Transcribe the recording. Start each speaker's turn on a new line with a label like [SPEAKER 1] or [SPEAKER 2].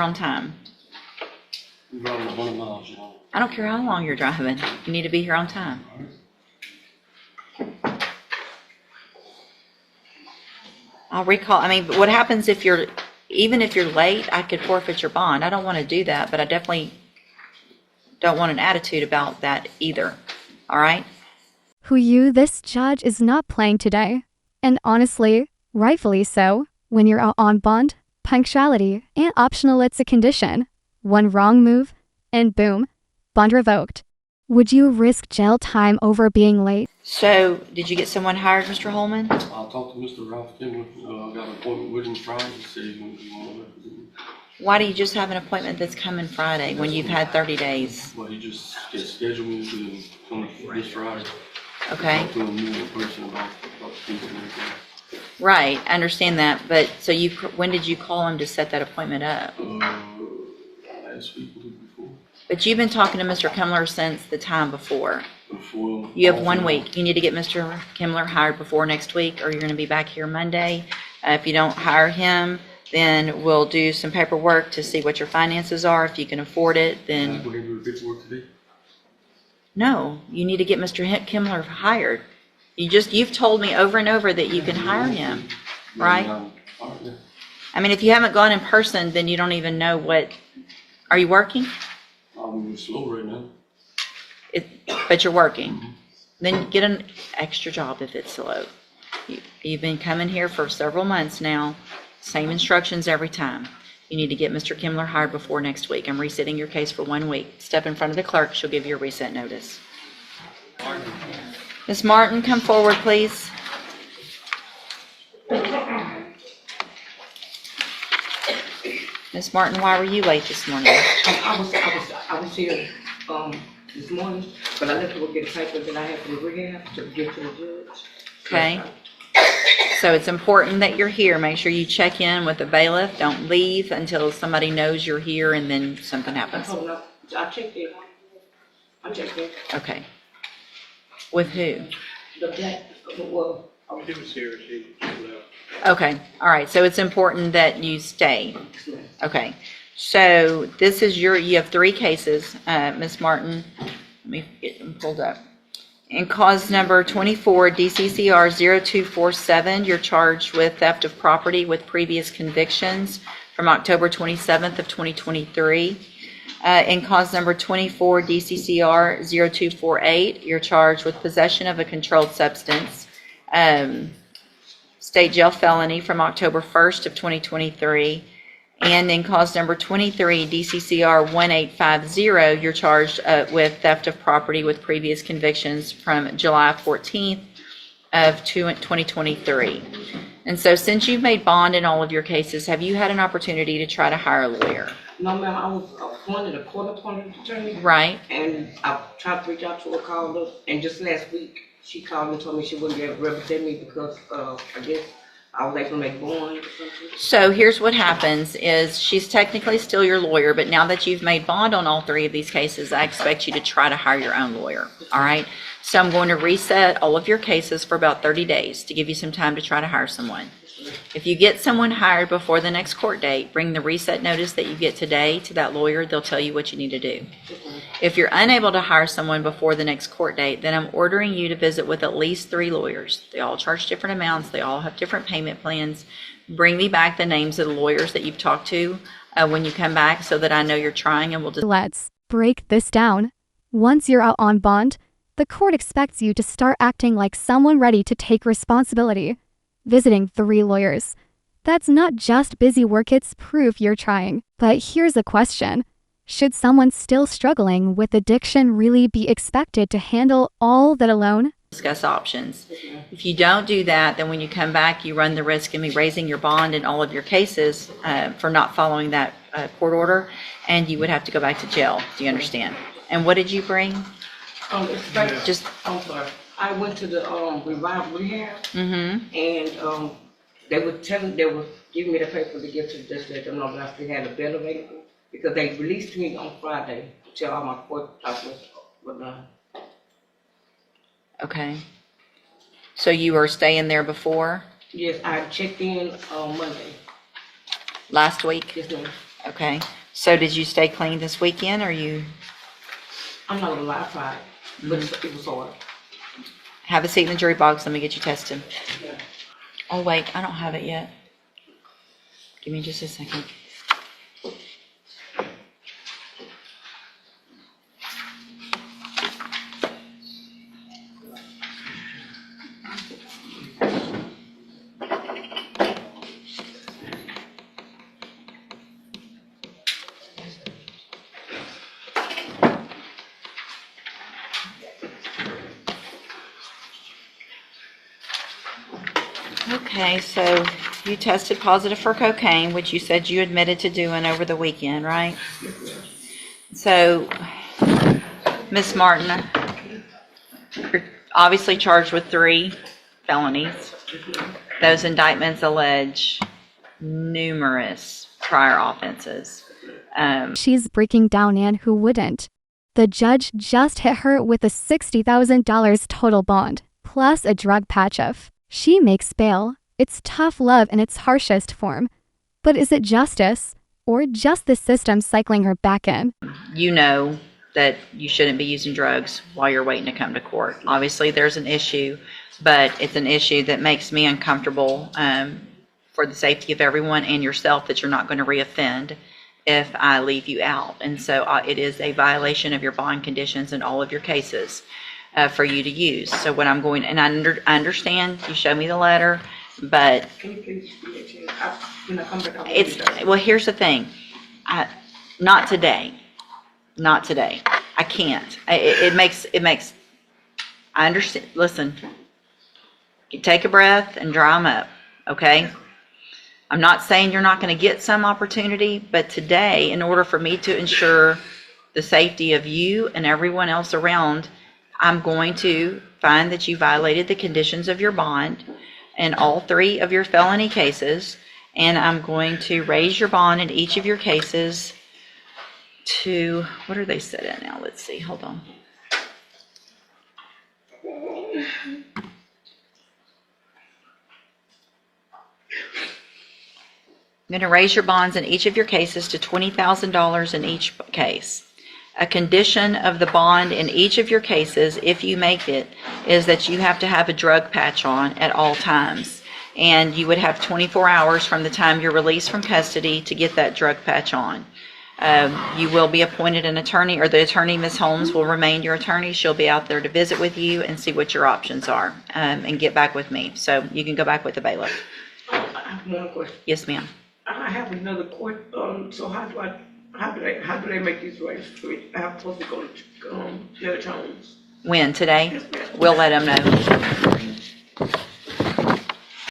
[SPEAKER 1] On time.
[SPEAKER 2] You're driving 100 miles, you know.
[SPEAKER 1] I don't care how long you're driving. You need to be here on time. I'll recall. I mean, what happens if even if you're late, I could forfeit your bond. I don't want to do that, but I definitely don't want an attitude about that either. All right?
[SPEAKER 3] This judge is not playing today. And honestly, rightfully so, when you're out on bond, punctuality ain't optional, it's a condition. One wrong move, and boom, bond revoked. Would you risk jail time over being late?
[SPEAKER 1] So, did you get someone hired, Mr. Holman?
[SPEAKER 2] I'll talk to Mr. Ralph Kimler. I got an appointment with him Friday to see if he want to represent me.
[SPEAKER 1] Why do you just have an appointment that's coming Friday when you've had 30 days?
[SPEAKER 2] Well, he just scheduled me to come this Friday.
[SPEAKER 1] Okay.
[SPEAKER 2] Talk to him in person about the people and everything.
[SPEAKER 1] Right, I understand that, but so when did you call him to set that appointment up?
[SPEAKER 2] Last week, the week before.
[SPEAKER 1] But you've been talking to Mr. Kimler since the time before.
[SPEAKER 2] Before.
[SPEAKER 1] You have 1 week. You need to get Mr. Kimler hired before next week, or you're going to be back here Monday. If you don't hire him, then we'll do some paperwork to see what your finances are. If you can afford it, then...
[SPEAKER 2] We're going to do the paperwork today?
[SPEAKER 1] No, you need to get Mr. Kimler hired. You've told me over and over that you can hire him, right?
[SPEAKER 2] All right, yeah.
[SPEAKER 1] I mean, if you haven't gone in person, then you don't even know what... Are you working?
[SPEAKER 2] I'm slow right now.
[SPEAKER 1] But you're working. Then get an extra job if it's slow. You've been coming here for several months now. Same instructions every time. You need to get Mr. Kimler hired before next week. I'm resetting your case for 1 week. Step in front of the clerk. She'll give you a reset notice. Ms. Martin, come forward, please. Ms. Martin, why were you late this morning?
[SPEAKER 4] I was here this morning, but I left to go get a paper that I have to rehab to give to the judge.
[SPEAKER 1] Okay. So it's important that you're here. Make sure you check in with the bailiff. Don't leave until somebody knows you're here and then something happens.
[SPEAKER 4] I checked in.
[SPEAKER 1] Okay. With who?
[SPEAKER 4] The black, well,
[SPEAKER 2] He was here, she left.
[SPEAKER 1] Okay. All right. So it's important that you stay. Okay. So this is you have 3 cases, Ms. Martin. Let me get them pulled up. In cause number 24, DCCR 0247, you're charged with theft of property with previous convictions from October 27th of 2023. In cause number 24, DCCR 0248, you're charged with possession of a controlled substance, state jail felony from October 1st of 2023. And in cause number 23, DCCR 1850, you're charged with theft of property with previous convictions from July 14th of 2023. And so since you've made bond in all of your cases, have you had an opportunity to try to hire a lawyer?
[SPEAKER 4] no, ma'am, I was appointed a court-appointed attorney.
[SPEAKER 1] Right.
[SPEAKER 4] And I tried to reach out to her, called her, and just last week, she called me and told me she wouldn't be able to represent me because, I guess, I was able to make bond or something.
[SPEAKER 1] So here's what happens is she's technically still your lawyer, but now that you've made bond on all 3 of these cases, I expect you to try to hire your own lawyer. All right. So I'm going to reset all of your cases for about 30 days to give you some time to try to hire someone. If you get someone hired before the next court date, bring the reset notice that you get today to that lawyer. They'll tell you what you need to do. If you're unable to hire someone before the next court date, then I'm ordering you to visit with at least 3 lawyers. They all charge different amounts. They all have different payment plans. Bring me back the names of the lawyers that you've talked to when you come back so that I know you're trying, and we'll just...
[SPEAKER 3] Let's break this down. Once you're out on bond, the court expects you to start acting like someone ready to take responsibility. Visiting 3 lawyers. That's not just busy work, it's proof you're trying. But here's a question. Should someone still struggling with addiction really be expected to handle all that alone?
[SPEAKER 1] Discuss options. If you don't do that, then when you come back, you run the risk of me raising your bond in all of your cases for not following that court order, and you would have to go back to jail. Do you understand? And what did you bring?
[SPEAKER 4] It's like,
[SPEAKER 1] Just...
[SPEAKER 4] I'm sorry. I went to the revival rehab, and they were giving me the paper to give to the judge, let them know that I still had a bail available because they released me on Friday to tell all my court documents were done.
[SPEAKER 1] Okay. So you were staying there before?
[SPEAKER 4] Yes, I checked in on Monday.
[SPEAKER 1] Last week?
[SPEAKER 4] Yes, ma'am.
[SPEAKER 1] Okay, so did you stay clean this weekend, or you
[SPEAKER 4] I'm not gonna lie, I tried, but it was hard.
[SPEAKER 1] have a seat in the jury box? Let me get you tested. Oh, wait, I don't have it yet. Give me just a second. Okay, so you tested positive for cocaine, which you said you admitted to doing over the weekend, right? So, Miss Martin, you're obviously charged with 3 felonies. Those indictments allege numerous prior offenses.
[SPEAKER 3] She's breaking down, and who wouldn't? The judge just hit her with a $60,000 total bond, plus a drug patch-off. She makes bail. It's tough love in its harshest form. But is it justice, or just the system cycling her back in?
[SPEAKER 1] You know that you shouldn't be using drugs while you're waiting to come to court. Obviously, there's an issue, but it's an issue that makes me uncomfortable for the safety of everyone and yourself, that you're not going to reoffend if I leave you out. And so it is a violation of your bond conditions in all of your cases for you to use. So what I'm going, and I understand you showed me the letter, but
[SPEAKER 4] Can you please read it to me? When I come back, I'll
[SPEAKER 1] it's,
[SPEAKER 4] read it.
[SPEAKER 1] well, here's the thing. Not today. Not today. I can't. It makes, I understand. Listen, you take a breath and dry them up, okay? I'm not saying you're not going to get some opportunity, but today, in order for me to ensure the safety of you and everyone else around, I'm going to find that you violated the conditions of your bond in all 3 of your felony cases, and I'm going to raise your bond in each of your cases to, what are they set at now? Let's see, hold on. I'm going to raise your bonds in each of your cases to $20,000 in each case. A condition of the bond in each of your cases, if you make it, is that you have to have a drug patch on at all times. And you would have 24 hours from the time you're released from custody to get that drug patch on. You will be appointed an attorney, or the attorney, Ms. Holmes, will remain your attorney. She'll be out there to visit with you and see what your options are, and get back with me. So you can go back with the bailiff.
[SPEAKER 4] I have one question.
[SPEAKER 1] Yes, ma'am.
[SPEAKER 4] I have another court, so how do they make these arrangements? I'm supposed to go to Judge Holmes.
[SPEAKER 1] When? Today?
[SPEAKER 4] Yes, ma'am.
[SPEAKER 1] We'll let them know.